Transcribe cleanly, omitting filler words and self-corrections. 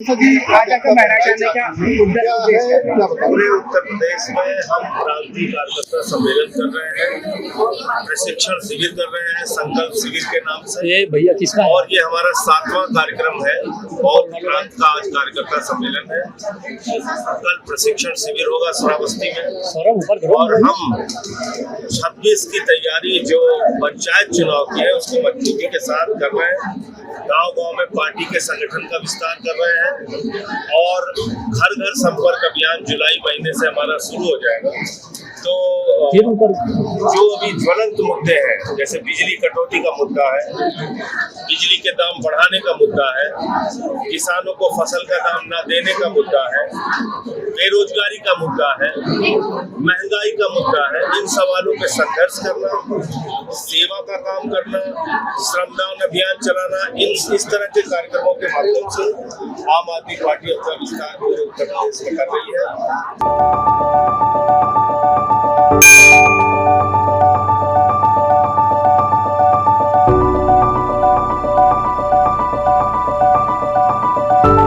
आज आपका मैराथन का उद्देश्य है? पूरे उत्तर प्रदेश में हम क्रांति कार्यकर्ता सम्मेलन कर रहे हैं, प्रशिक्षण शिविर कर रहे हैं संकल्प शिविर के नाम से। ये भैया किसका है? और ये हमारा 7वां कार्यक्रम है और क्रांति का आज कार्यकर्ता सम्मेलन है। कल प्रशिक्षण शिविर होगा श्रावस्ती में और हम 26 की तैयारी जो पंचायत चुनाव की है उसको मजबूती के साथ कर रहे हैं। गांव-गांव में पार्टी के संगठन का विस्तार कर रहे हैं और घर घर संपर्क अभियान जुलाई महीने से हमारा शुरू हो जाएगा। तो जो अभी ज्वलंत मुद्दे हैं जैसे बिजली कटौती का मुद्दा है, बिजली के दाम बढ़ाने का मुद्दा है, किसानों को फसल का दाम न देने का मुद्दा है, बेरोजगारी का मुद्दा है, महंगाई का मुद्दा है, इन सवालों पे संघर्ष करना, सेवा का काम करना, श्रमदान अभियान चलाना, इस तरह के कार्यक्रमों के माध्यम से आम आदमी पार्टी अपना विस्तार पूरे उत्तर प्रदेश में कर रही है।